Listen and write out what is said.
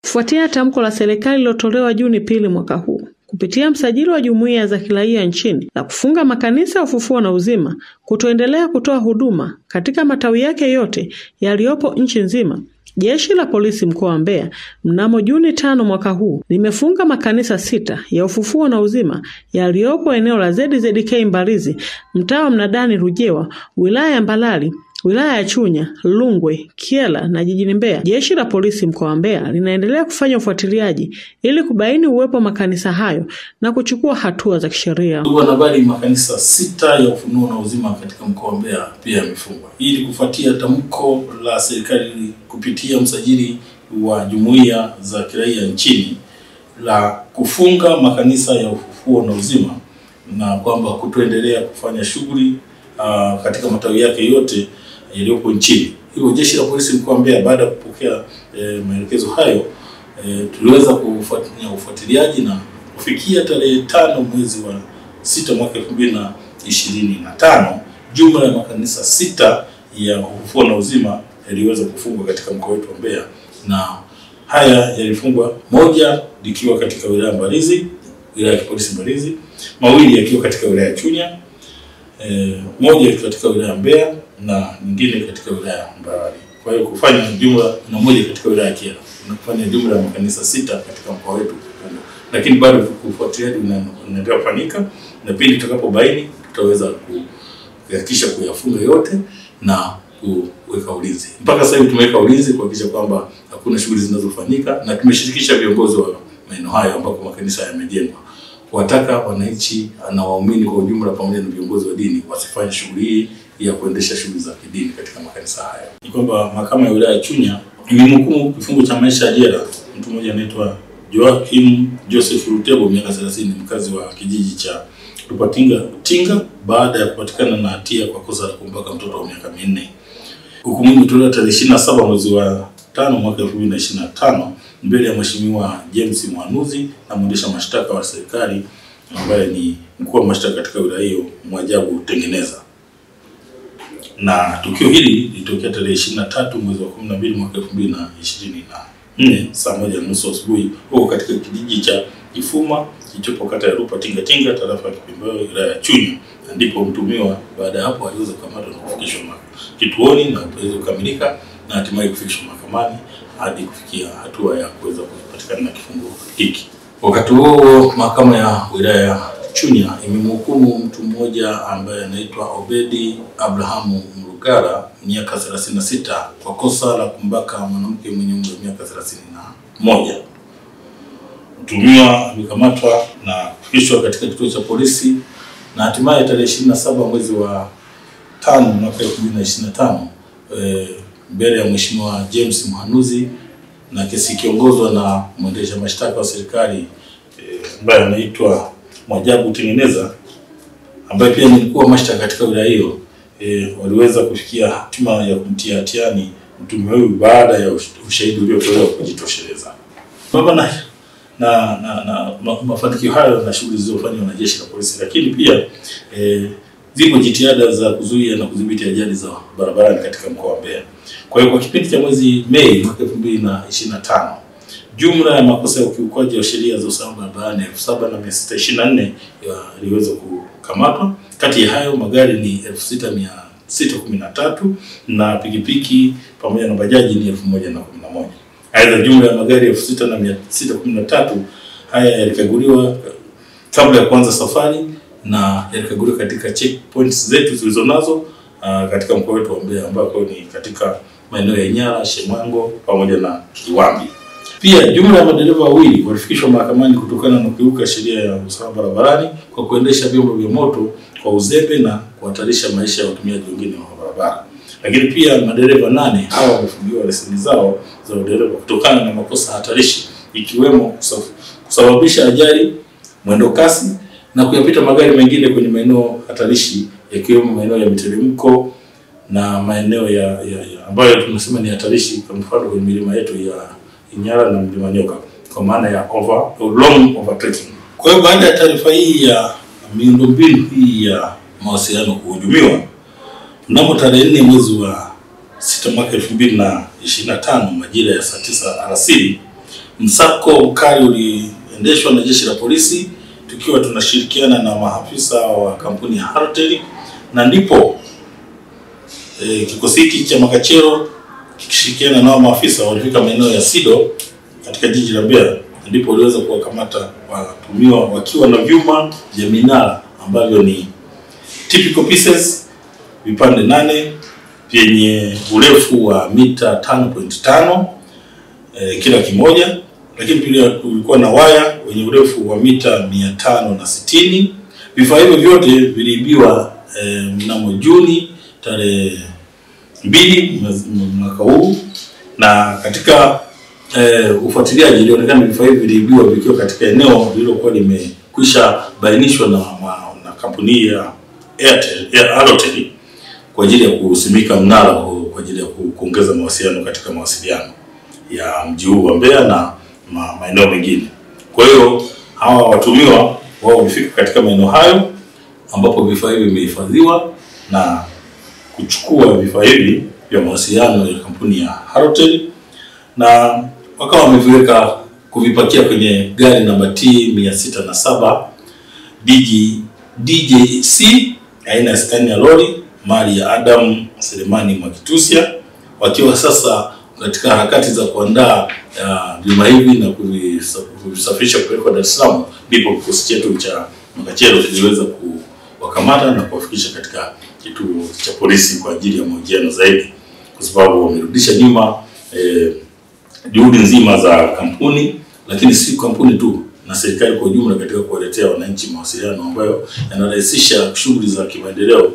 Kufuatia tamko la serikali lilotolewa Juni 2 mwaka huu kupitia msajili wa jumuiya za kiraia nchini la kufunga makanisa ya Ufufuo na Uzima kutoendelea kutoa huduma katika matawi yake yote yaliyopo nchi nzima, Jeshi la Polisi mkoa wa Mbeya mnamo Juni 5 mwaka huu limefunga makanisa 6 ya Ufufuo na Uzima yaliyopo eneo la ZZK Mbalizi, mtaa wa Mnadani Rujewa, wilaya ya Mbalali, wilaya ya Chunya, Lungwe, Kyela na jijini Mbeya. Jeshi la Polisi mkoa wa Mbeya linaendelea kufanya ufuatiliaji ili kubaini uwepo wa makanisa hayo na kuchukua hatua za kisheria. Habari makanisa 6 ya Ufufuo na Uzima katika mkoa wa Mbeya pia yamefungwa. Ili kufuatia tamko la serikali kupitia msajili wa jumuiya za kiraia nchini la kufunga makanisa ya Ufufuo na Uzima na kwamba kutoendelea kufanya shughuli katika matawi yake yote yaliyopo nchini. Hivyo Jeshi la Polisi mkoa wa Mbeya baada ya kupokea maelekezo hayo tuliweza kufanya ufuatiliaji na kufikia tarehe 5 mwezi wa 6 mwaka 2025 jumla ya makanisa 6 ya Ufufuo na Uzima yaliweza kufungwa katika mkoa wetu wa Mbeya, na haya yalifungwa moja likiwa katika wilaya Mbalizi, wilaya ya Polisi Mbalizi, mawili yakiwa katika wilaya ya Chunya, moja katika wilaya ya Mbeya na nyingine katika wilaya ya Mbalali. Kwa hiyo kufanya jumla na moja katika wilaya ya Kyela, na kufanya jumla ya makanisa 6 katika mkoa wetu. Lakini bado kufuatiliaji unaendelea kufanyika, na pindi tutakapobaini tutaweza kuhakikisha kuyafunga yote na kuweka ulinzi. Mpaka sasa hivi tumeweka ulinzi kuhakikisha kwamba hakuna shughuli zinazofanyika, na tumeshirikisha viongozi wa maeneo hayo ambako makanisa yamejengwa, kuwataka wananchi na waumini kwa ujumla pamoja na viongozi wa dini wasifanye shughuli hii ya kuendesha shughuli za kidini katika makanisa haya. Ni kwamba mahakama ya wilaya ya Chunya imemhukumu kifungo cha maisha jela mtu mmoja anaitwa Joachim Joseph Rutebo, miaka 30, mkazi wa kijiji cha Lupatinga baada ya kupatikana na hatia kwa kosa la kumbaka mtoto wa miaka 4. Hukumu imetolewa tarehe 27 mwezi wa 5 mwaka 2025 mbele ya Mheshimiwa James Mwanuzi na mwendesha mashtaka wa serikali ambaye ni mkuu wa mashtaka katika wilaya hiyo, Mwajabu Tengeneza. Na tukio hili lilitokea tarehe 23 mwezi wa 12 mwaka 2024 saa 1:30 asubuhi huko katika kijiji cha Ifuma kilichopo kata ya Lupatinga tarafa ya Kipimbayo wilaya ya Chunya, ndipo mtumiwa baada ya hapo aliweza kukamatwa na kufikishwa kituoni na kuweza kukamilika na hatimaye kufikishwa mahakamani hadi kufikia hatua ya kuweza kupatikana na kifungo hiki. Wakati huo mahakama ya wilaya ya Chunya imemhukumu mtu mmoja ambaye anaitwa Obedi Abrahamu Mrugara, miaka 36, kwa kosa la kumbaka mwanamke mwenye umri wa miaka 31. Mtumiwa amekamatwa na kufikishwa katika kituo cha polisi na hatimaye tarehe 27 mwezi wa 5 mwaka 2025 mbele ya Mheshimiwa James Mwanuzi, na kesi ikiongozwa na mwendesha mashtaka wa serikali ambaye anaitwa Mwajabu Tengeneza ambaye pia ni mkuu wa mashtaka katika wilaya hiyo. Waliweza kufikia hatima ya kumtia hatiani mtumiwa huyu baada ya ushahidi uliotolewa kujitosheleza. Baba na mafanikio hayo na shughuli zilizofanywa na Jeshi la Polisi, lakini pia zipo jitihada za kuzuia na kudhibiti ajali za barabarani katika mkoa wa Mbeya. Kwa hiyo kwa kipindi cha mwezi Mei mwaka 2025 jumla ya makosa ya ukiukwaji wa sheria za usalama barabarani 7624 yaliweza kukamatwa. Kati ya hayo magari ni 6613 na pikipiki pamoja na bajaji ni 1011. Aidha jumla ya magari 6613 haya yalikaguliwa kabla ya kuanza safari na yalikaguliwa katika checkpoints zetu zilizonazo katika mkoa wetu wa Mbeya, ambako ni katika maeneo ya Inyala, Shemango pamoja na Kiwambi. Pia jumla ya madereva wawili walifikishwa mahakamani kutokana na kukiuka sheria ya usalama barabarani kwa kuendesha vyombo vya moto kwa uzembe na kuhatarisha maisha ya watumiaji wengine wa barabara. Lakini pia madereva 8 hawa wamefungiwa leseni zao za udereva kutokana na makosa hatarishi, ikiwemo kusababisha ajali, mwendo kasi na kuyapita magari mengine kwenye maeneo hatarishi, yakiwemo maeneo ya miteremko na maeneo ya ambayo tunasema ni hatarishi, kwa mfano kwenye milima yetu ya Inyala na Mlima Nyoka, kwa maana ya long overtaking. Kwa hiyo baada ya taarifa hii ya miundombinu hii ya mawasiliano kuhujumiwa, mnamo tarehe 4 mwezi wa 6 mwaka 2025 majira ya saa 9 alasiri, Msako mkali uliendeshwa na jeshi la polisi tukiwa tunashirikiana na maafisa wa kampuni ya Halotel, na ndipo kikosi hiki cha Makachero kikishirikiana na maafisa walifika maeneo ya Sido katika jiji la Mbeya, ndipo waliweza kuwakamata watuhumiwa wakiwa na vyuma vya minara ambavyo ni typical pieces, vipande 8 vyenye urefu wa mita 5.5 kila kimoja, lakini pia kulikuwa na waya wenye urefu wa mita 560. Vifaa hivyo vyote viliibiwa mnamo Juni tarehe 2 mwaka huu, na katika ufuatiliaji ilionekana vifaa hivi viliibiwa vikiwa katika eneo lililokuwa limekwisha bainishwa na kampuni ya Halotel kwa ajili ya kusimika mnara kwa ajili ya kuongeza mawasiliano katika mawasiliano ya mji huu wa Mbeya na maeneo mengine. Kwa hiyo hawa watuhumiwa wao wamefika katika maeneo hayo ambapo vifaa hivi vimehifadhiwa na kuchukua vifaa hivi vya mawasiliano ya kampuni ya Halotel, na wakawa wameviweka kuvipakia kwenye gari namba T607 DJC aina ya Scania lori mali ya Adam Selemani Mwakitusia, wakiwa sasa katika harakati za kuandaa vyuma hivi na kuvisafisha kupeleka Dar es Salaam. Ndipo kikosi chetu cha Makachero kiliweza kuwakamata na kuwafikisha katika kituo cha polisi kwa ajili ya mahojiano zaidi, kwa sababu wamerudisha nyuma juhudi nzima za kampuni, lakini si kampuni tu, na serikali kwa ujumla katika kuwaletea wananchi mawasiliano ambayo yanarahisisha shughuli za kimaendeleo.